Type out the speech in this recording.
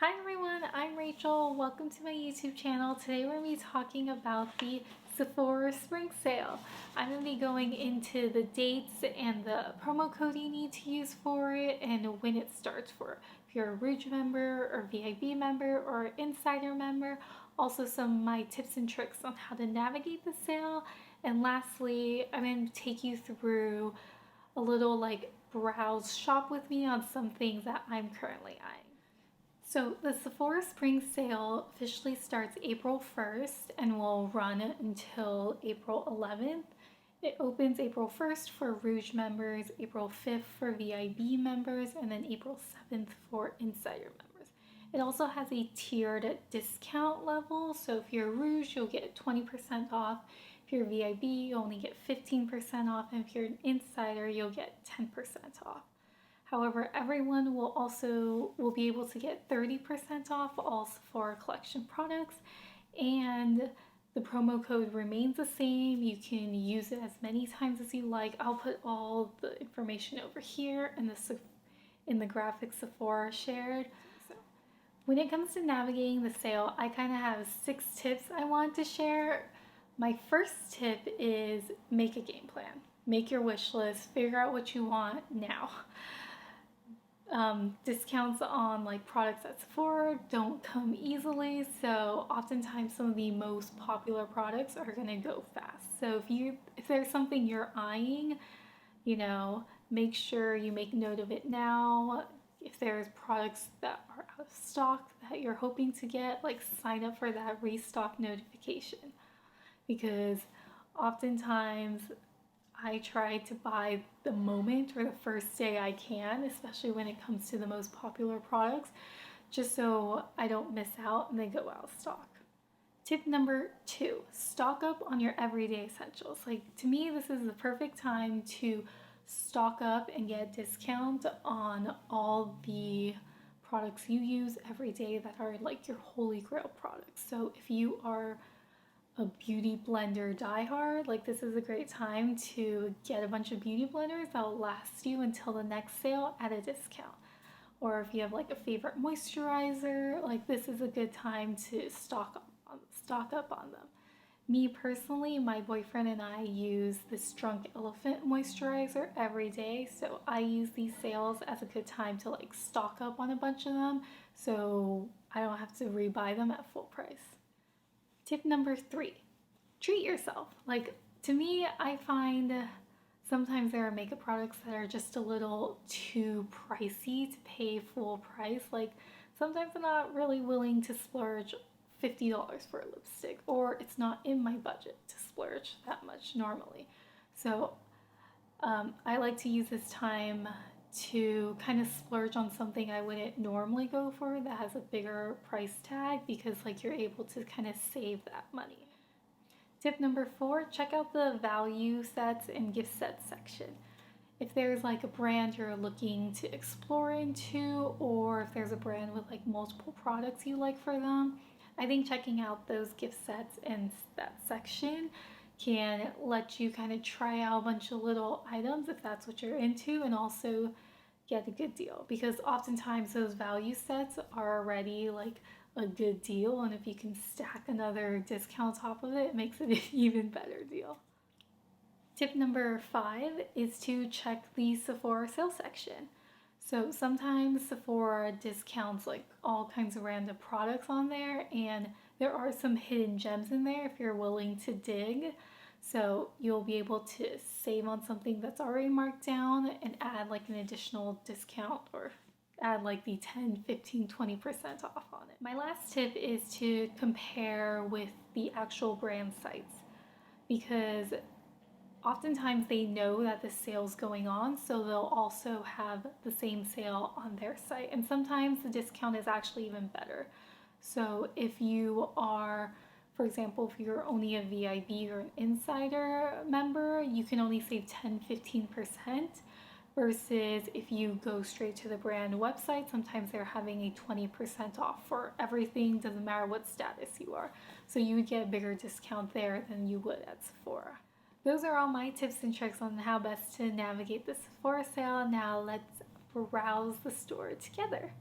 Hi everyone, I'm Rachel. Welcome to my YouTube channel. Today we're going to be talking about the Sephora Spring sale. I'm going to be going into the dates and the promo code you need to use for it and when it starts for if you're a Rouge member or VIP member or Insider member. Also some of my tips and tricks on how to navigate the sale. And lastly, I'm going to take you through a little browse shop with me on some things that I'm currently eyeing. So the Sephora Spring sale officially starts April 1st and will run until April 11th. It opens April 1st for Rouge members, April 5th for VIB members, and then April 7th for Insider members. It also has a tiered discount level, so if you're Rouge, you'll get 20% off. If you're VIB, you only get 15% off, and if you're an Insider, you'll get 10% off. However, everyone will be able to get 30% off all Sephora collection products, and the promo code remains the same. You can use it as many times as you like. I'll put all the information over here in the graphic Sephora shared. So when it comes to navigating the sale, I kind of have 6 tips I want to share. My first tip is make a game plan. Make your wish list, figure out what you want now. Discounts on products at Sephora don't come easily, so oftentimes some of the most popular products are going to go fast. So if there's something you're eyeing, make sure you make note of it now. If there's products that are out of stock that you're hoping to get, sign up for that restock notification, because oftentimes I try to buy the moment or the first day I can, especially when it comes to the most popular products, just so I don't miss out and they go out of stock. Tip number 2, stock up on your everyday essentials. To me, this is the perfect time to stock up and get a discount on all the products you use every day that are your holy grail products. So if you are a beauty blender diehard, this is a great time to get a bunch of beauty blenders that will last you until the next sale at a discount. Or if you have a favorite moisturizer, this is a good time to stock up on them. Me personally, my boyfriend and I use this Drunk Elephant moisturizer every day, so I use these sales as a good time to stock up on a bunch of them so I don't have to rebuy them at full price. Tip number 3, treat yourself. To me, I find sometimes there are makeup products that are just a little too pricey to pay full price. Sometimes I'm not really willing to splurge $50 for a lipstick, or it's not in my budget to splurge that much normally. So I like to use this time to kind of splurge on something I wouldn't normally go for that has a bigger price tag, because you're able to kind of save that money. Tip number 4, check out the value sets and gift sets section. If there's a brand you're looking to explore into, or if there's a brand with multiple products you like for them, I think checking out those gift sets in that section can let you kind of try out a bunch of little items if that's what you're into, and also get a good deal, because oftentimes those value sets are already a good deal, and if you can stack another discount on top of it, it makes it an even better deal. Tip number 5 is to check the Sephora sale section. So sometimes Sephora discounts all kinds of random products on there, and there are some hidden gems in there if you're willing to dig. So you'll be able to save on something that's already marked down and add an additional discount, or add the 10, 15, 20% off on it. My last tip is to compare with the actual brand sites, because oftentimes they know that the sale's going on, so they'll also have the same sale on their site, and sometimes the discount is actually even better. So if you are, for example, if you're only a VIB or an Insider member, you can only save 10-15%, versus if you go straight to the brand website, sometimes they're having a 20% off for everything, doesn't matter what status you are. So you would get a bigger discount there than you would at Sephora. Those are all my tips and tricks on how best to navigate the Sephora sale. Now let's browse the store together.